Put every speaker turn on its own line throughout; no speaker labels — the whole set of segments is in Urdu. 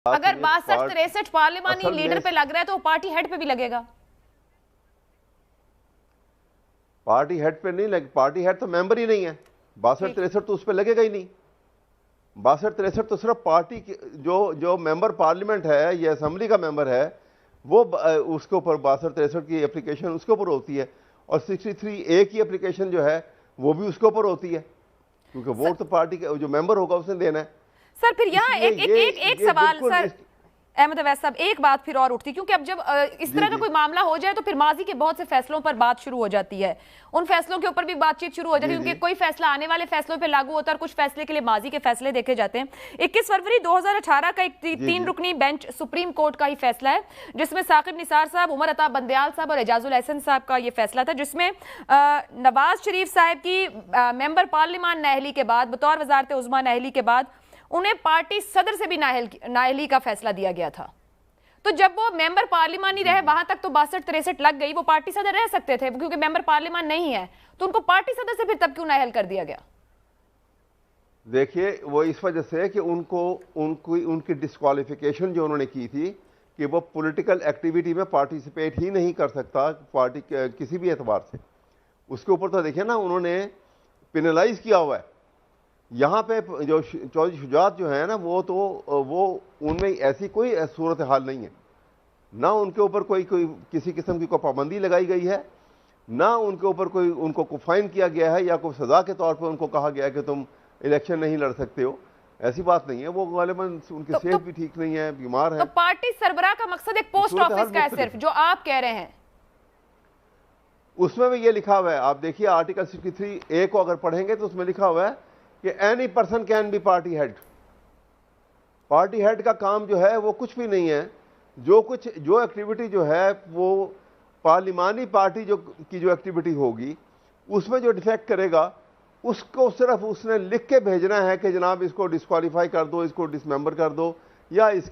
اگر 62-63 پارلیمانی لیڈر پہ لگ رہا ہے تو پارٹی ہیڈ پہ بھی لگے گا.
پارٹی ہیڈ پہ نہیں لگے, پارٹی ہیڈ تو ممبر ہی نہیں ہے. 62-63 تو اس پہ لگے گا ہی نہیں. 62-63 تو صرف پارٹی جو ممبر پارلیمنٹ ہے یا اسمبلی کا ممبر ہے وہ اس کے اوپر 62-63 کی اپلیکیشن اس کے اوپر ہوتی ہے, اور 63A کی اپلیکیشن جو ہے وہ بھی اس کے اوپر ہوتی ہے, کیونکہ ووٹ تو پارٹی کا جو ممبر ہوگا اس نے دینا ہے.
سر پھر یہاں ایک سوال سر احمد اویس صاحب, ایک بات پھر اور اٹھتی, کیونکہ اب جب اس طرح کا کوئی معاملہ ہو جائے تو پھر ماضی کے بہت سے فیصلوں پر بات شروع ہو جاتی ہے, ان فیصلوں کے اوپر بھی بات چیت شروع ہو جاتی ہے, کیونکہ کوئی فیصلہ آنے والے فیصلوں پہ لاگو ہوتا ہے اور کچھ فیصلے کے لیے ماضی کے فیصلے دیکھے جاتے ہیں. 21 فروری 2018 کا ایک 3 رکنی بینچ سپریم کورٹ کا ہی فیصلہ ہے, جس میں ثاقب نثار صاحب, عمر عطا بندیال صاحب اور اعجاز الحسن صاحب کا یہ فیصلہ تھا, جس میں نواز شریف صاحب کی ممبر پارلیمان نااہلی کے بعد, بطور وزارت عظمیٰ نااہلی کے بعد, انہیں پارٹی صدر سے بھی نااہلی کا فیصلہ دیا گیا تھا. تو جب وہ ممبر پارلیمانی رہے وہاں تک تو 62-63 لگ گئی, وہ پارٹی صدر رہ سکتے تھے کیونکہ ممبر پارلیمان نہیں ہے, تو ان کو پارٹی صدر سے پھر تب کیوں نااہل کر دیا گیا؟
دیکھیے وہ اس وجہ سے کہ ان کی ڈسکوالیفیکیشن جو انہوں نے کی تھی کہ وہ پولیٹیکل ایکٹیویٹی میں پارٹیسپیٹ ہی نہیں کر سکتا پارٹی کسی بھی اعتبار سے. اس کے اوپر تو دیکھیں نا انہوں نے پینلائز کیا ہوا ہے. یہاں پہ جو چودھری شجاعت جو ہے نا وہ ان میں ایسی کوئی صورتحال نہیں ہے, نہ ان کے اوپر کوئی کسی قسم کی کوئی پابندی لگائی گئی ہے, نہ ان کے اوپر ان کو فائن کیا گیا ہے یا کوئی سزا کے طور پر ان کو کہا گیا ہے کہ تم الیکشن نہیں لڑ سکتے ہو. ایسی بات نہیں ہے. وہ غالباً ان کی صحت بھی ٹھیک نہیں ہے, بیمار ہیں.
تو پارٹی سربراہ کا مقصد ایک پوسٹ آفس کا ہے صرف, جو آپ کہہ رہے ہیں
اس میں بھی یہ لکھا ہوا ہے. آپ دیکھیے آرٹیکل 63A کو اگر پڑھیں گے تو اس میں لکھا ہوا ہے کہ any person can be party head. Party head کا کام جو ہے وہ کچھ بھی نہیں ہے. جو ایکٹیویٹی جو ہے وہ پارلیمانی پارٹی کی جو ایکٹیویٹی ہوگی اس میں جو ڈیفیکٹ کرے گا اس کو صرف اس نے لکھ کے بھیجنا ہے کہ جناب اس کو ڈسکوالیفائی کر دو, اس کو ڈس ممبر کر دو, یا اس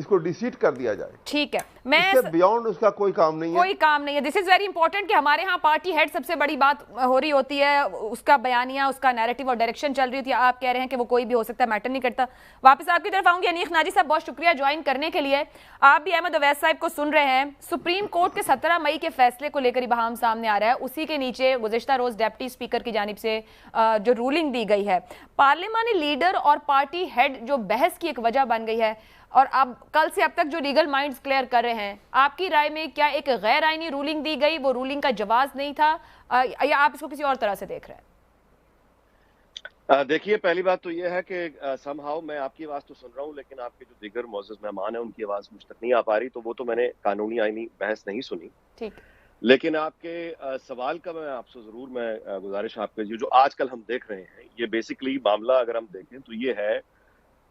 کو ڈیسیٹ کر دیا جائے.
ٹھیک ہے,
اس سے بیونڈ اس کا کوئی کام نہیں ہے.
کوئی کام نہیں ہے. دس از ویری امپورٹنٹ کہ ہمارے ہاں پارٹی ہیڈ سب سے بڑی بات ہو رہی ہوتی ہے, اس کا بیانیہ, اس کا نیریٹو اور ڈائریکشن چل رہی ہوتی ہے. آپ کہہ رہے ہیں کہ وہ کوئی بھی ہو سکتا ہے, میٹر نہیں کرتا. واپس آپ کی طرف آؤں گی. انیق ناجی صاحب بہت شکریہ جوائن کرنے کے لیے. آپ بھی احمد اویس صاحب کو سن رہے ہیں. سپریم کورٹ کے 17 مئی کے فیصلے کو لے کر ابہام سامنے آ رہا ہے. اسی کے نیچے گزشتہ روز ڈپٹی اسپیکر کی جانب سے جو رولنگ دی گئی ہے, پارلیمانی لیڈر اور پارٹی ہیڈ جو بحث کی ایک وجہ بن گئی ہے, اور اب کل سے اب تک جو لیگل مائنڈز کلیئر کر رہے ہیں, آپ کی رائے میں کیا ایک غیر آئینی رولنگ دی گئی, وہ رولنگ کا جواز نہیں تھا, یا آپ اس کو کسی اور طرح سے دیکھ رہے ہیں؟
دیکھیے پہلی بات تو یہ ہے کہ سم ہاؤ میں آپ کی آواز تو سن رہا ہوں, لیکن آپ کے جو دیگر معزز مہمان ہیں ان کی آواز مجھ تک نہیں آ پا رہی, تو وہ تو میں نے قانونی آئینی بحث نہیں سنی.
ٹھیک,
لیکن آپ کے سوال کا میں آپ سے ضرور میں گزارش آپ کے جو آج کل ہم دیکھ رہے ہیں, یہ بیسیکلی معاملہ اگر ہم دیکھیں تو یہ ہے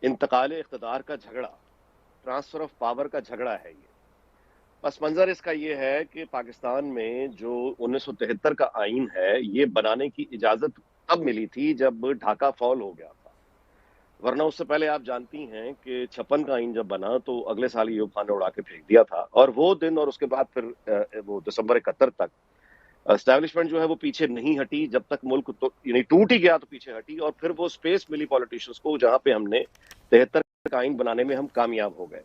انتقال اقتدار کا جھگڑا, ٹرانسفر آف پاور کا جھگڑا ہے. یہ پس منظر اس کا یہ ہے کہ پاکستان میں جو 1973 کا آئین ہے یہ بنانے کی اجازت تب ملی تھی جب ڈھاکہ فال ہو گیا تھا, ورنہ اس سے پہلے آپ جانتی ہیں کہ 56 کا آئین جب بنا تو اگلے سال ایوب خان نے اڑا کے پھینک دیا تھا, اور وہ دن اور اس کے بعد پھر وہ دسمبر 71 تک اسٹیبلشمنٹ جو ہے وہ پیچھے نہیں ہٹی, جب تک ملک یعنی ٹوٹ ہی گیا تو پیچھے ہٹی, اور پھر وہ سپیس ملی پولیٹیشنز کو جہاں پہ ہم نے 73 کا آئین بنانے میں ہم کامیاب ہو گئے.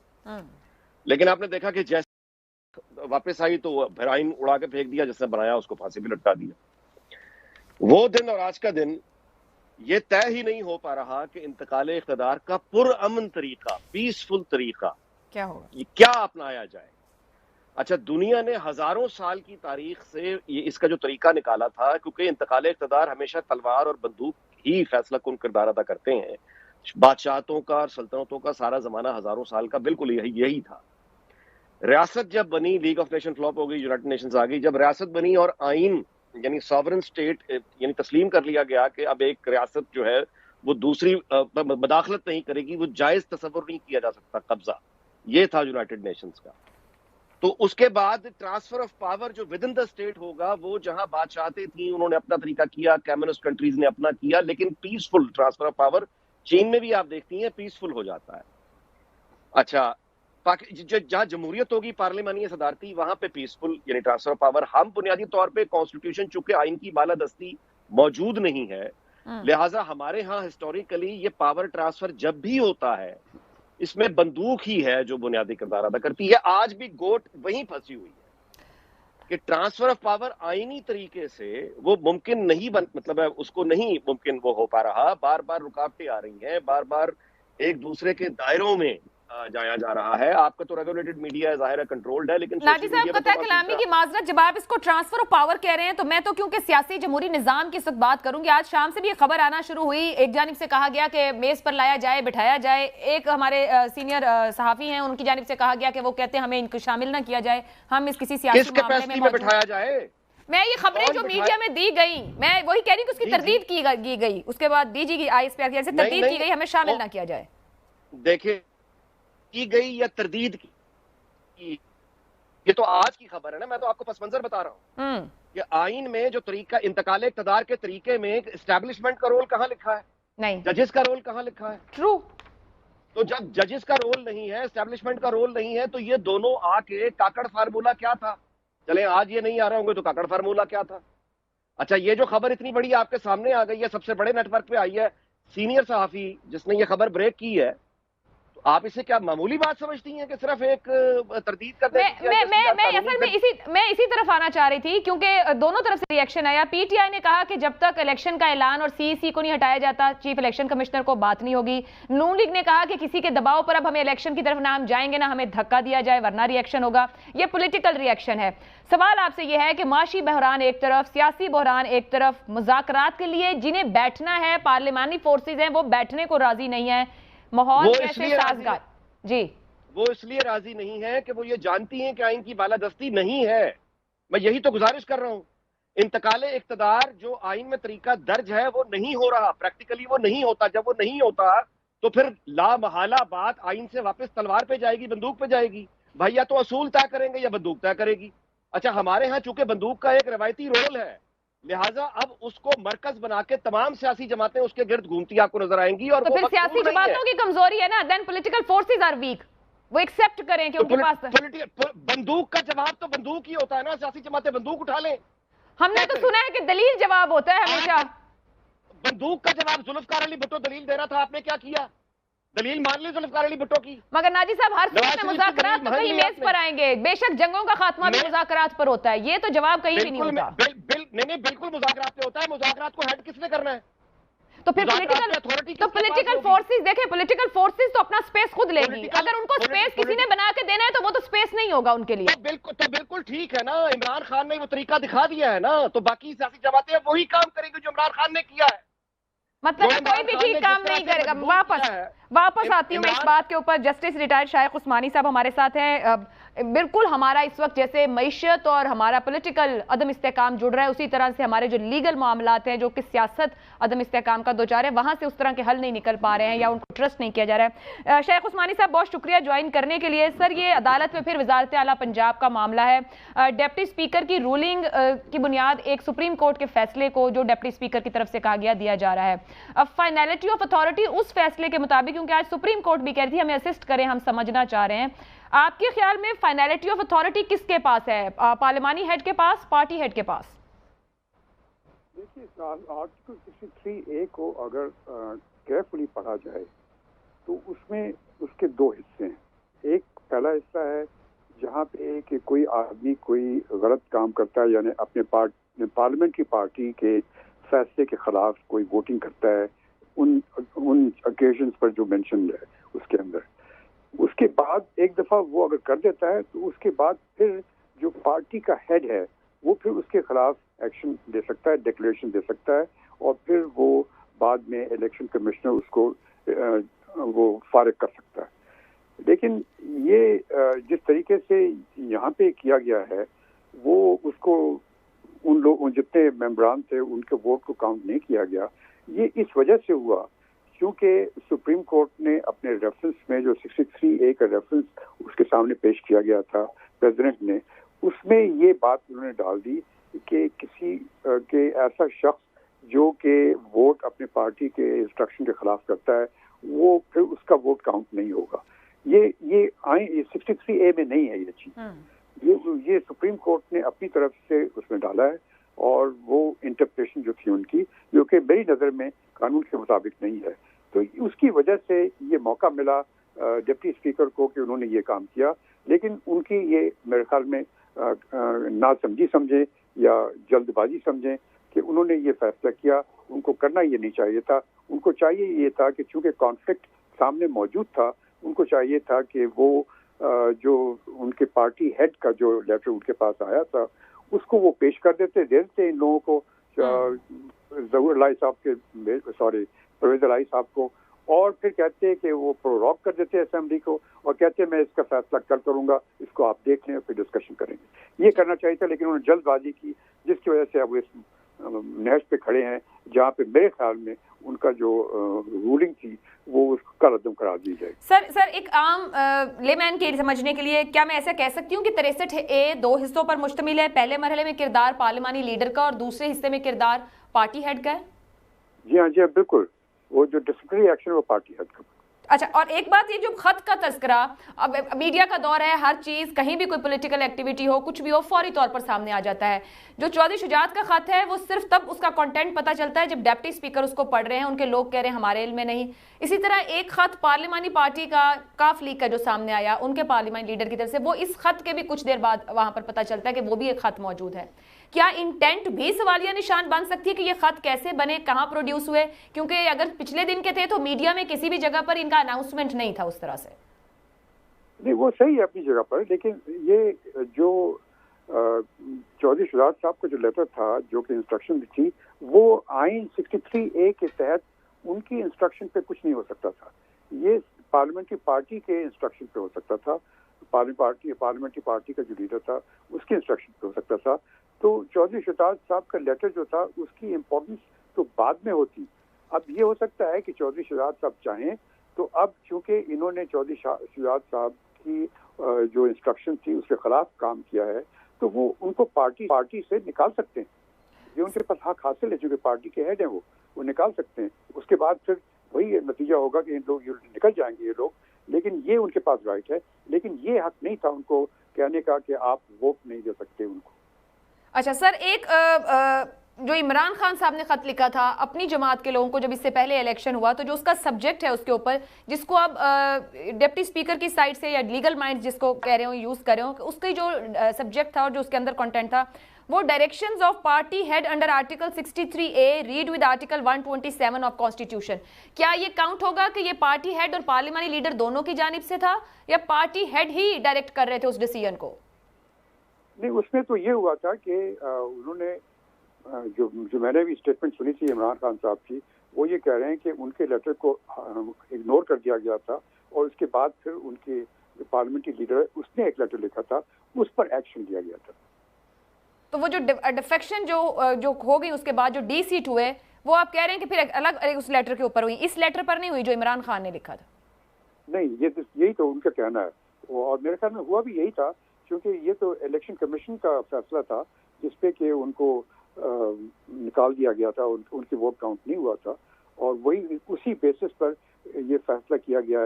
لیکن آپ نے دیکھا کہ جیسے واپس آئی تو پھر آئین اڑا کے پھینک دیا, جس نے بنایا اس کو پھانسی بھی لٹکا دیا. وہ دن اور آج کا دن یہ طے ہی نہیں ہو پا رہا کہ انتقال اقتدار کا پرامن طریقہ, پیسفل طریقہ
کیا ہوگا,
یہ کیا اپنایا جائے. اچھا, دنیا نے ہزاروں سال کی تاریخ سے یہ اس کا جو طریقہ نکالا تھا, کیونکہ انتقال اقتدار ہمیشہ تلوار اور بندوق ہی فیصلہ کن کردار ادا کرتے ہیں. بادشاہتوں کا اور سلطنتوں کا سارا زمانہ ہزاروں سال کا بالکل یہی تھا. ریاست جب بنی, لیگ آف نیشن فلاپ ہو گئی, یونائٹڈ نیشنز آ گئی, جب ریاست بنی اور آئین یعنی ساورن سٹیٹ یعنی تسلیم کر لیا گیا کہ اب ایک ریاست جو ہے وہ دوسری مداخلت نہیں کرے گی, وہ جائز تصور نہیں کیا جا سکتا قبضہ, یہ تھا یونائٹڈ نیشنز کا. تو اس کے بعد ٹرانسفر آف پاور جو ود ان دا اسٹیٹ ہوگا, وہ جہاں بادشاہتیں تھیں انہوں نے اپنا طریقہ کیا, کمیونسٹ کنٹریز نے اپنا کیا, لیکن پیسفل ٹرانسفر آف پاور. چین میں بھی آپ دیکھتی ہیں پیسفل ہو جاتا ہے. اچھا, جہاں جمہوریت ہوگی پارلیمانی صدارتی, وہاں پہ پیسفل یعنی ٹرانسفر آف پاور. ہم بنیادی طور پہ کانسٹیٹیوشن چونکہ آئین کی بالادستی موجود نہیں ہے, لہٰذا ہمارے ہاں ہسٹوریکلی یہ پاور ٹرانسفر جب بھی ہوتا ہے اس میں بندوق ہی ہے جو بنیادی کردار ادا کرتی ہے. آج بھی گوٹ وہیں پھنسی ہوئی ہے کہ ٹرانسفر آف پاور آئینی طریقے سے وہ ممکن نہیں مطلب ہے اس کو نہیں ممکن وہ ہو پا رہا. بار بار رکاوٹیں آ رہی ہیں, بار بار ایک دوسرے کے دائروں میں جایا جا رہا ہے. آپ کا تو ریگولیٹڈ میڈیا ہے, ظاہر ہے کنٹرولڈ ہے, لیکن
ناجی صاحب قطع کلامی کی معذرت, جب آپ اس کو ٹرانسفر آف پاور کہہ رہے ہیں تو میں تو کیونکہ سیاسی جمہوری نظام کی اس وقت بات کروں گی. آج شام سے بھی یہ خبر آنا شروع ہوئی, ایک جانب سے کہا گیا کہ میز پر لایا جائے, بٹھایا جائے. ایک ہمارے سینئر صحافی ہیں, ان کی جانب سے کہا گیا کہ وہ کہتے ہیں ہمیں ان کو شامل نہ کیا جائے, ہم اس کسی سیاسی معاملے میں
بٹھایا جائے.
میں یہ خبریں جو میڈیا میں دی گئی, میں وہی کہہ رہی ہوں کہ اس کی تردید کی گئی, اس کے بعد ڈی جی کی آئی SPR سے تردید کی گئی ہمیں شامل نہ کیا جائے.
دیکھیں کی گئی یا تردید کی, یہ تو آج کی خبر ہے نا, میں تو آپ کو پس منظر بتا رہا ہوں کہ آئین میں جو طریقہ انتقال اقتدار کے طریقے میں اسٹیبلشمنٹ کا رول کہاں لکھا ہے,
نہیں
ججز کا رول کہاں لکھا ہے.
ٹرو.
تو جب ججز کا رول نہیں ہے, اسٹیبلشمنٹ کا رول نہیں ہے, تو یہ دونوں آ کے کاکڑ فارمولا کیا تھا. چلیں آج یہ نہیں آ رہا ہوں گے تو کاکڑ فارمولا کیا تھا. اچھا یہ جو خبر اتنی بڑی آپ کے سامنے آ گئی ہے, سب سے بڑے نیٹ ورک پہ آئی ہے, سینئر صحافی جس نے یہ خبر بریک کی ہے, تو آپ اسے کیا معمولی بات سمجھتی ہیں کہ صرف ایک تردید کر دیں.
میں اسی طرف آنا چاہ رہی تھی کیونکہ دونوں طرف سے ریئیکشن آیا. پی ٹی آئی نے کہا کہ جب تک الیکشن کا اعلان اور CEC کو نہیں ہٹایا جاتا چیف الیکشن کمشنر کو بات نہیں ہوگی. نون لیگ نے کہا کہ کسی کے دباؤ پر اب ہمیں الیکشن کی طرف نہ ہم جائیں گے نہ ہمیں دھکا دیا جائے ورنہ ریئیکشن ہوگا. یہ پولیٹیکل ریئیکشن ہے. سوال آپ سے یہ ہے کہ معاشی بحران ایک طرف, سیاسی بحران ایک طرف, مذاکرات کے لیے جنہیں بیٹھنا ہے پارلیمانی فورسز ہیں وہ بیٹھنے کو راضی نہیں ہے, ماحول کیسے سازگار. جی
وہ اس لیے راضی نہیں ہے کہ وہ یہ جانتی ہیں کہ آئین کی بالادستی نہیں ہے. میں یہی تو گزارش کر رہا ہوں. انتقال اقتدار جو آئین میں طریقہ درج ہے وہ نہیں ہو رہا, پریکٹیکلی وہ نہیں ہوتا. جب وہ نہیں ہوتا تو پھر لا محالہ بات آئین سے واپس تلوار پہ جائے گی, بندوق پہ جائے گی. بھائی یا تو اصول طے کریں گے یا بندوق طے کرے گی. اچھا ہمارے ہاں چونکہ بندوق کا ایک روایتی رول ہے, لہٰذا اب اس کو مرکز بنا کے تمام سیاسی جماعتیں اس کے گرد گھومتی آپ کو نظر آئیں گی. اور
تو پھر سیاسی جماعتوں کی کمزوری ہے نا, دین پولیٹیکل فورسز آر ویک. وہ ایکسپٹ کریں کہ ان کے پاس
بندوق کا جواب تو بندوق ہی ہوتا ہے نا. سیاسی جماعتیں بندوق اٹھا لیں.
ہم نے تو سنا ہے کہ دلیل جواب ہوتا ہے ہمیشہ.
بندوق کا جواب ذوالفقار علی بھٹو دلیل دے رہا تھا, آپ نے کیا کیا؟ دلیل مان لی ذوالفقار علی بھٹو کی.
مگر ناجی صاحب ہر صورت میں مذاکرات تو کہیں میز پر آئیں گے. بے شک جنگوں کا خاتمہ بھی مذاکرات پر ہوتا ہے, یہ تو جواب کہیں بھی نہیں ہوتا.
نہیں بالکل مذاکرات پہ ہوتا ہے. مذاکرات کو ہیڈ کس نے کرنا ہے؟
تو پھر پولیٹیکل فورسز دیکھیں, پولیٹیکل فورسز تو اپنا سپیس خود لے گی. اگر ان کو سپیس کسی نے بنا کے دینا ہے تو وہ تو سپیس نہیں ہوگا ان کے لیے.
تو بالکل ٹھیک ہے نا, عمران خان نے وہ طریقہ دکھا دیا ہے نا, تو باقی سیاسی جماعتیں وہی کام کریں گی جو عمران خان نے کیا ہے.
مطلب کوئی بھی ٹھیک کام نہیں کرے گا. واپس آتی ہوں میں اس بات کے اوپر. جسٹس ریٹائرڈ شائخ عثمانی صاحب ہمارے ساتھ ہیں. بالکل ہمارا اس وقت جیسے معیشت اور ہمارا پولیٹیکل عدم استحکام جڑ رہا ہے, اسی طرح سے ہمارے جو لیگل معاملات ہیں جو کہ سیاست عدم استحکام کا دوچار ہے, وہاں سے اس طرح کے حل نہیں نکل پا رہے ہیں یا ان کو ٹرسٹ نہیں کیا جا رہا ہے. شیخ عثمانی صاحب بہت شکریہ جوائن کرنے کے لیے. سر یہ عدالت میں پھر وزارت اعلیٰ پنجاب کا معاملہ ہے. ڈپٹی اسپیکر کی رولنگ کی بنیاد ایک سپریم کورٹ کے فیصلے کو جو ڈپٹی اسپیکر کی طرف سے کہا گیا دیا جا رہا ہے. اب فائنلٹی آف اتھارٹی اس فیصلے کے مطابق, کیونکہ آج سپریم کورٹ بھی کہہ رہی تھی ہمیں اسسٹ کریں, ہم سمجھنا چاہ رہے ہیں, آپ کے خیال میں فائنلٹی آف اتھارٹی کس کے پاس ہے؟ پارلیمانی ہیڈ کے پاس, پارٹی ہیڈ کے پاس؟
دیکھیے آرٹیکل 63A کو اگر کیئرفلی پڑھا جائے تو اس میں اس کے دو حصے ہیں. ایک پہلا حصہ ہے جہاں پہ کہ کوئی آدمی کوئی غلط کام کرتا ہے, یعنی اپنے پارلیمنٹ کی پارٹی کے فیصلے کے خلاف کوئی ووٹنگ کرتا ہے ان اوکیزنز پر جو مینشن ہے اس کے اندر. اس کے بعد ایک دفعہ وہ اگر کر دیتا ہے تو اس کے بعد پھر جو پارٹی کا ہیڈ ہے وہ پھر اس کے خلاف ایکشن دے سکتا ہے, ڈکلیریشن دے سکتا ہے, اور پھر وہ بعد میں الیکشن کمشنر اس کو وہ فارغ کر سکتا ہے. لیکن یہ جس طریقے سے یہاں پہ کیا گیا ہے وہ اس کو ان لوگ جتنے ممبران تھے ان کے ووٹ کو کاؤنٹ نہیں کیا گیا. یہ اس وجہ سے ہوا کیونکہ سپریم کورٹ نے اپنے ریفرنس میں جو 63A کا ریفرنس اس کے سامنے پیش کیا گیا تھا پریزیڈنٹ نے, اس میں یہ بات انہوں نے ڈال دی کہ کسی کے ایسا شخص جو کہ ووٹ اپنے پارٹی کے انسٹرکشن کے خلاف کرتا ہے وہ پھر اس کا ووٹ کاؤنٹ نہیں ہوگا. یہ 63A میں نہیں ہے یہ چیز. یہ سپریم کورٹ نے اپنی طرف سے اس میں ڈالا ہے, اور وہ انٹرپریشن جو تھی ان کی, جو کہ میری نظر میں قانون کے مطابق نہیں ہے. تو اس کی وجہ سے یہ موقع ملا ڈپٹی اسپیکر کو کہ انہوں نے یہ کام کیا، لیکن ان کی یہ میرے خیال میں ناسمجھی سمجھیں یا جلد بازی سمجھیں کہ انہوں نے یہ فیصلہ کیا، ان کو کرنا یہ نہیں چاہیے تھا. ان کو چاہیے یہ تھا کہ چونکہ کانفلکٹ سامنے موجود تھا، ان کو چاہیے تھا کہ وہ جو ان کے پارٹی ہیڈ کا جو لیٹر ان کے پاس آیا تھا اس کو وہ پیش کر دیتے ان لوگوں کو، ظہور الہی صاحب کے پرویز الہی صاحب کو، اور پھر کہتے کہ وہ پروروگ کر دیتے اسمبلی کو اور کہتے میں اس کا فیصلہ کل کروں گا، اس کو آپ دیکھ لیں اور پھر ڈسکشن کریں گے. یہ کرنا چاہیے تھا، لیکن انہوں نے جلد بازی کی جس کی وجہ سے اب اس نہج پہ کھڑے ہیں جہاں پہ میرے خیال میں ان کا جو رولنگ تھی وہ اس کا ردم قرار دی جائے.
سر ایک عام لے مین کے سمجھنے کے لیے کیا میں ایسا کہہ سکتی ہوں کہ 63A 2 حصوں پر مشتمل ہے؟ پہلے مرحلے میں کردار پارلیمانی لیڈر کا اور دوسرے حصے میں کردار پارٹی ہیڈ کا ہے؟
جی ہاں بالکل، وہ جو ڈسپلنری ایکشن وہ پارٹی ہیڈ کا.
اچھا، اور ایک بات، یہ جو خط کا تذکرہ، اب میڈیا کا دور ہے، ہر چیز کہیں بھی کوئی پولیٹیکل ایکٹیویٹی ہو، کچھ بھی ہو، فوری طور پر سامنے آ جاتا ہے. جو چودھری شجاعت کا خط ہے وہ صرف تب اس کا کنٹینٹ پتہ چلتا ہے جب ڈپٹی اسپیکر اس کو پڑھ رہے ہیں، ان کے لوگ کہہ رہے ہیں ہمارے علم میں نہیں. اسی طرح ایک خط پارلیمانی پارٹی کا کاف لیگ کا جو سامنے آیا ان کے پارلیمانی لیڈر کی طرف سے، وہ اس خط کے بھی کچھ دیر بعد وہاں پر پتہ چلتا ہے کہ وہ بھی ایک خط موجود ہے. کیا انٹینٹ بھی سوالیہ نشان بن سکتی ہے کہ یہ خط کیسے بنے، کہاں پروڈیوس ہوئے؟ کیونکہ اگر پچھلے دن کے تھے تو میڈیا میں کسی بھی جگہ پر ان کا اناؤنسمنٹ نہیں تھا اس طرح سے.
نہیں، وہ صحیح ہے اپنی جگہ پر، لیکن یہ جو چودھری شجاعت صاحب کا جو لیٹر تھا جو کہ انسٹرکشن تھی، وہ آئین 63A کے تحت ان کی انسٹرکشن پہ کچھ نہیں ہو سکتا تھا. یہ پارلیمنٹری پارٹی کے انسٹرکشن پہ ہو سکتا تھا، پارلیمنٹری پارٹی کا جو لیڈر تھا اس کی انسٹرکشن پہ ہو سکتا تھا. تو چودھری شجاعت صاحب کا لیٹر جو تھا اس کی امپورٹنس تو بعد میں ہوتی. اب یہ ہو سکتا ہے کہ چودھری شجاعت صاحب چاہیں تو اب چونکہ انہوں نے چودھری شجاعت صاحب کی جو انسٹرکشن تھی اس کے خلاف کام کیا ہے تو وہ ان کو پارٹی سے نکال سکتے ہیں. یہ ان کے پاس حق حاصل ہے، چونکہ پارٹی کے ہیڈ ہیں وہ نکال سکتے ہیں. اس کے بعد پھر وہی نتیجہ ہوگا کہ ان لوگ نکل جائیں گے یہ لوگ، لیکن یہ ان کے پاس رائٹ ہے. لیکن یہ حق نہیں تھا ان کو کہنے کا کہ آپ ووٹ نہیں دے سکتے ان کو.
اچھا سر، ایک جو عمران خان صاحب نے خط لکھا تھا اپنی جماعت کے لوگوں کو جب اس سے پہلے الیکشن ہوا، تو جو اس کا سبجیکٹ ہے اس کے اوپر جس کو اب ڈپٹی اسپیکر کی سائٹ سے یا لیگل مائنڈ جس کو کہہ رہے ہوں یوز کر رہے ہوں، اس کی جو سبجیکٹ تھا اور جو اس کے اندر کنٹینٹ تھا وہ directions of party head under article 63A read with article 127 of constitution. کیا یہ کاؤنٹ ہوگا کہ یہ پارٹی ہیڈ اور پارلیمانی لیڈر دونوں کی جانب سے تھا یا پارٹی ہیڈ ہی ڈائریکٹ کر رہے تھے اس ڈیسیژن کو؟
نہیں، اس میں تو یہ ہوا تھا کہ انہوں نے جو میں نے بھی اسٹیٹمنٹ سنی تھی عمران خان صاحب کی، وہ یہ کہہ رہے ہیں کہ ان کے لیٹر کو اگنور کر دیا گیا تھا اور اس کے بعد پھر ان کے پارلیمنٹری لیڈر اس نے ایک لیٹر لکھا تھا، اس پر ایکشن لیا گیا تھا.
تو وہ جو ڈیفیکشن جو ہو گئی اس کے بعد جو ڈی سیٹ ہوئے وہ آپ کہہ رہے ہیں کہ پھر الگ اس لیٹر کے اوپر ہوئی، اس لیٹر پر نہیں ہوئی جو عمران خان نے لکھا تھا؟
نہیں، یہی تو ان کا کہنا ہے اور میرے خیال میں ہوا بھی یہی تھا، کیونکہ یہ تو الیکشن کمیشن کا فیصلہ تھا جس پہ کہ ان کو نکال دیا گیا تھا، ان کی ووٹ کاؤنٹ نہیں ہوا تھا اور وہی اسی بیسس پر یہ فیصلہ کیا گیا.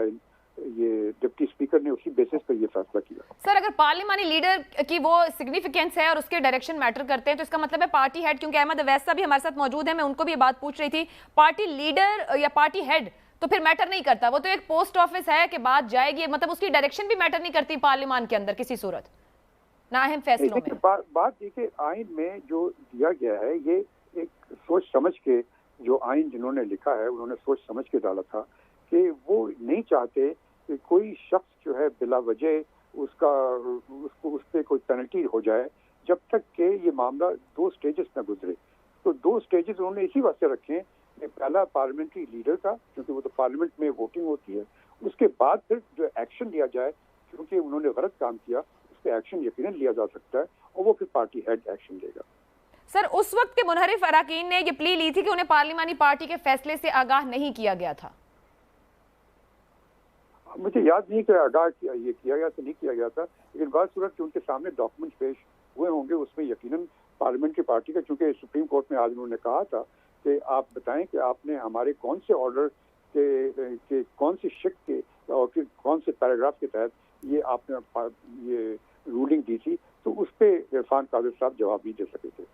یہ ڈپٹی اسپیکر نے اسی بیسس پر یہ فیصلہ کیا.
سر، اگر پارلیمانی لیڈر کی وہ سگنیفیکینس ہے اور اس کے ڈائریکشن میٹر کرتے ہیں تو اس کا مطلب ہے پارٹی ہیڈ، کیونکہ احمد اویس صاحب بھی ہمارے ساتھ موجود ہیں، میں ان کو بھی یہ بات پوچھ رہی تھی، پارٹی لیڈر یا پارٹی ہیڈ تو پھر میٹر نہیں کرتا، وہ تو ایک پوسٹ آفس ہے کہ بات جائے گی، مطلب اس کی ڈائریکشن بھی میٹر نہیں کرتی پارلیمان کے اندر کسی صورت نہ اہم فیصلوں میں.
بات یہ کہ آئین میں جو دیا گیا ہے یہ ایک سوچ سمجھ کے، جو آئین جنہوں نے لکھا ہے انہوں نے سوچ سمجھ کے ڈالا تھا کہ وہ نہیں چاہتے کہ کوئی شخص جو ہے بلا وجہ اس پہ کوئی پینلٹی ہو جائے جب تک کہ یہ معاملہ 2 سٹیجز نہ گزرے. تو 2 سٹیجز انہوں نے اسی واسطے رکھے کہ پہلا پارلیمنٹری لیڈر کا، کیونکہ وہ تو پارلیمنٹ میں ووٹنگ ہوتی ہے، اس کے بعد پھر جو ایکشن لیا جائے، کیونکہ انہوں نے غلط کام کیا اس پہ ایکشن یقیناً لیا جا سکتا ہے اور وہ پھر پارٹی ہیڈ ایکشن لے گا.
سر، اس وقت کے منحرف اراکین نے یہ پلی لی تھی کہ انہیں پارلیمانی پارٹی کے فیصلے سے آگاہ نہیں کیا گیا تھا.
مجھے یاد نہیں کہ آگاہ یہ کیا گیا تھا نہیں کیا گیا تھا، لیکن بعض صورت ان کے سامنے ڈاکومنٹ پیش ہوئے ہوں گے، اس میں یقیناً پارلیمنٹری پارٹی کا، چونکہ سپریم کورٹ میں آج انہوں نے کہا تھا کہ آپ بتائیں کہ آپ نے ہمارے کون سے آرڈر کے کون سی شک کے اور پھر کون سے پیراگراف کے تحت یہ آپ نے یہ رولنگ دی تھی، تو اس پہ عرفان قادر صاحب جواب نہیں دے سکے تھے.